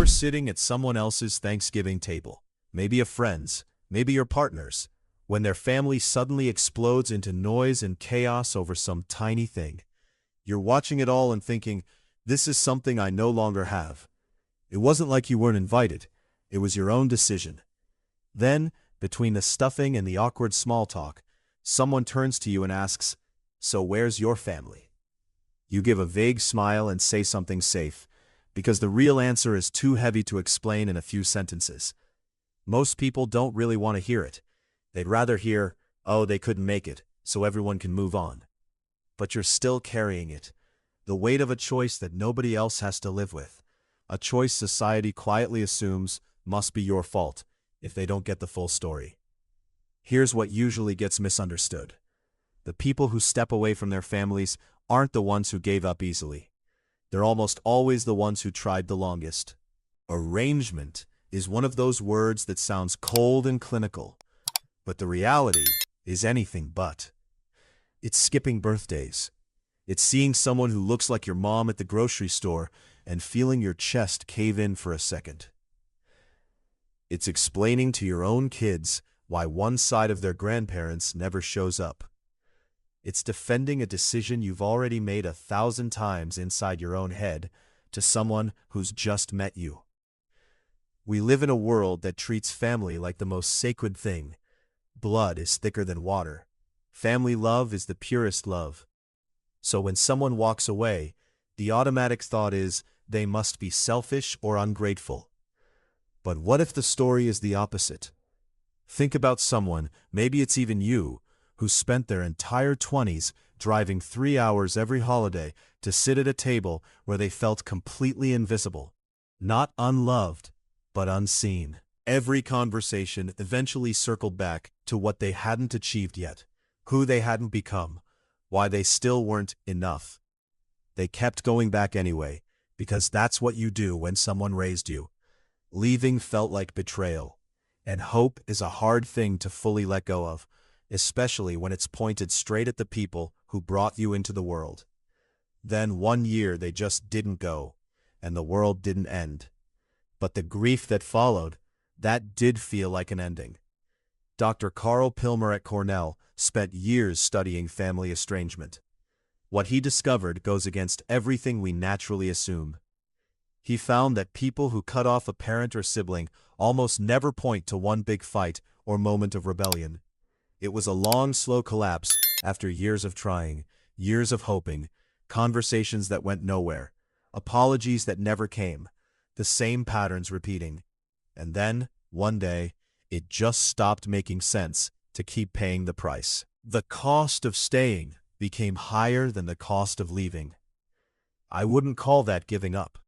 You're sitting at someone else's Thanksgiving table, maybe a friend's, maybe your partner's, when their family suddenly explodes into noise and chaos over some tiny thing. You're watching it all and thinking, this is something I no longer have. It wasn't like you weren't invited. It was your own decision. Then, between the stuffing and the awkward small talk, someone turns to you and asks, "So where's your family?" You give a vague smile and say something safe, because the real answer is too heavy to explain in a few sentences. Most people don't really want to hear it. They'd rather hear, "Oh, they couldn't make it, so everyone can move on." But you're still carrying it, the weight of a choice that nobody else has to live with, a choice society quietly assumes must be your fault if they don't get the full story. Here's what usually gets misunderstood. The people who step away from their families aren't the ones who gave up easily. They're almost always the ones who tried the longest. Arrangement is one of those words that sounds cold and clinical, but the reality is anything but. It's skipping birthdays. It's seeing someone who looks like your mom at the grocery store and feeling your chest cave in for a second. It's explaining to your own kids why one side of their grandparents never shows up. It's defending a decision you've already made 1,000 times inside your own head to someone who's just met you. We live in a world that treats family like the most sacred thing. Blood is thicker than water. Family love is the purest love. So when someone walks away, the automatic thought is they must be selfish or ungrateful. But what if the story is the opposite? Think about someone, maybe it's even you, who spent their entire 20s driving 3 hours every holiday to sit at a table where they felt completely invisible. Not unloved, but unseen. Every conversation eventually circled back to what they hadn't achieved yet, who they hadn't become, why they still weren't enough. They kept going back anyway, because that's what you do when someone raised you. Leaving felt like betrayal, and hope is a hard thing to fully let go of, especially when it's pointed straight at the people who brought you into the world. Then 1 year they just didn't go, and the world didn't end. But the grief that followed, that did feel like an ending. Dr. Carl Pilmer at Cornell spent years studying family estrangement. What he discovered goes against everything we naturally assume. He found that people who cut off a parent or sibling almost never point to one big fight or moment of rebellion. It was a long, slow collapse after years of trying, years of hoping, conversations that went nowhere, apologies that never came, the same patterns repeating. And then, one day, it just stopped making sense to keep paying the price. The cost of staying became higher than the cost of leaving. I wouldn't call that giving up.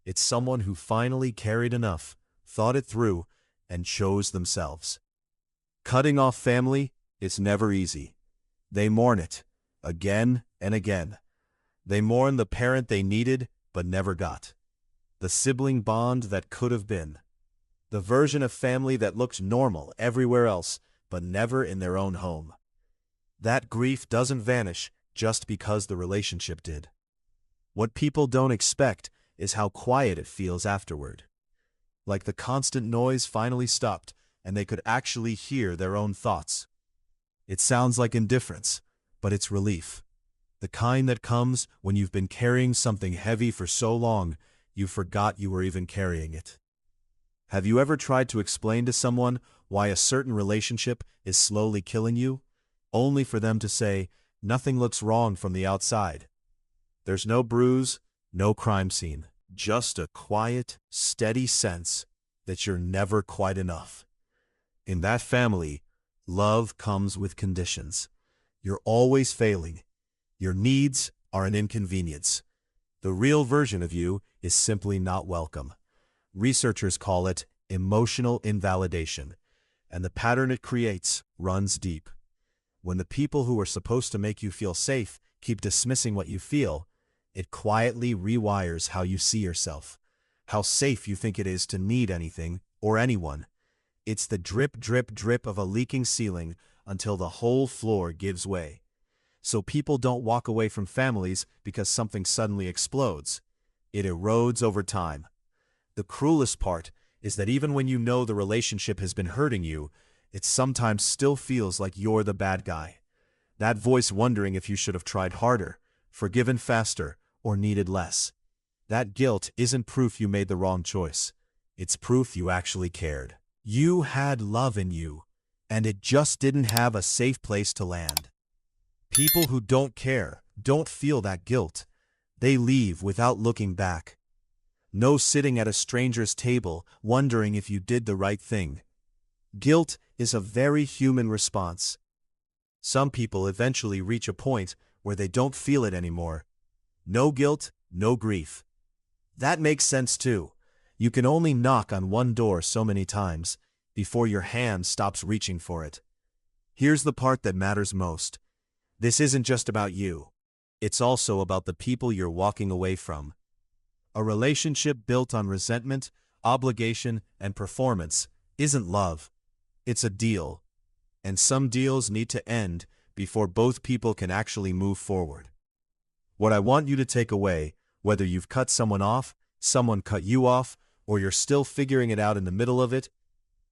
It's someone who finally carried enough, thought it through, and chose themselves. Cutting off family is never easy. They mourn it, again and again. They mourn the parent they needed but never got. The sibling bond that could have been. The version of family that looked normal everywhere else, but never in their own home. That grief doesn't vanish just because the relationship did. What people don't expect is how quiet it feels afterward. Like the constant noise finally stopped, and they could actually hear their own thoughts. It sounds like indifference, but it's relief. The kind that comes when you've been carrying something heavy for so long, you forgot you were even carrying it. Have you ever tried to explain to someone why a certain relationship is slowly killing you, only for them to say, "Nothing looks wrong from the outside"? There's no bruise, no crime scene, just a quiet, steady sense that you're never quite enough. In that family, love comes with conditions. You're always failing. Your needs are an inconvenience. The real version of you is simply not welcome. Researchers call it emotional invalidation, and the pattern it creates runs deep. When the people who are supposed to make you feel safe keep dismissing what you feel, it quietly rewires how you see yourself, how safe you think it is to need anything or anyone. It's the drip, drip, drip of a leaking ceiling until the whole floor gives way. So people don't walk away from families because something suddenly explodes. It erodes over time. The cruelest part is that even when you know the relationship has been hurting you, it sometimes still feels like you're the bad guy. That voice wondering if you should have tried harder, forgiven faster, or needed less. That guilt isn't proof you made the wrong choice. It's proof you actually cared. You had love in you, and it just didn't have a safe place to land. People who don't care don't feel that guilt. They leave without looking back. No sitting at a stranger's table wondering if you did the right thing. Guilt is a very human response. Some people eventually reach a point where they don't feel it anymore. No guilt, no grief. That makes sense too. You can only knock on one door so many times before your hand stops reaching for it. Here's the part that matters most. This isn't just about you. It's also about the people you're walking away from. A relationship built on resentment, obligation, and performance isn't love. It's a deal. And some deals need to end before both people can actually move forward. What I want you to take away, whether you've cut someone off, someone cut you off, or you're still figuring it out in the middle of it,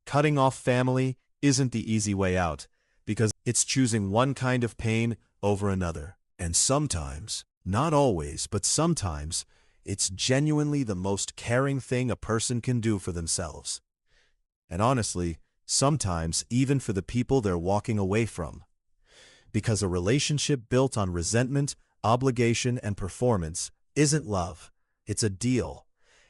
cutting off family isn't the easy way out, because it's choosing one kind of pain over another. And sometimes, not always, but sometimes, it's genuinely the most caring thing a person can do for themselves. And honestly, sometimes even for the people they're walking away from. Because a relationship built on resentment, obligation, and performance isn't love. It's a deal.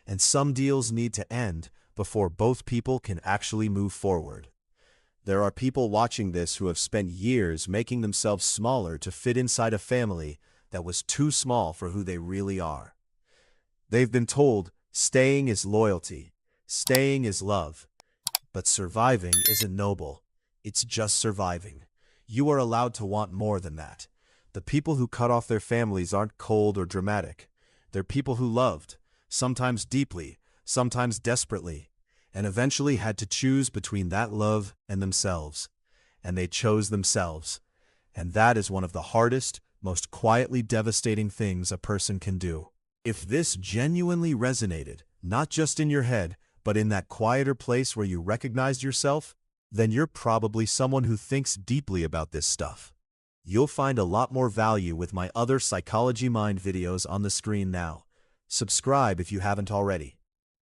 And some deals need to end before both people can actually move forward. There are people watching this who have spent years making themselves smaller to fit inside a family that was too small for who they really are. They've been told staying is loyalty, staying is love. But surviving isn't noble. It's just surviving. You are allowed to want more than that. The people who cut off their families aren't cold or dramatic. They're people who loved, sometimes deeply, sometimes desperately, and eventually had to choose between that love and themselves. And they chose themselves. And that is one of the hardest, most quietly devastating things a person can do. If this genuinely resonated, not just in your head, but in that quieter place where you recognized yourself, then you're probably someone who thinks deeply about this stuff. You'll find a lot more value with my other Psychology Mind videos on the screen now. Subscribe if you haven't already.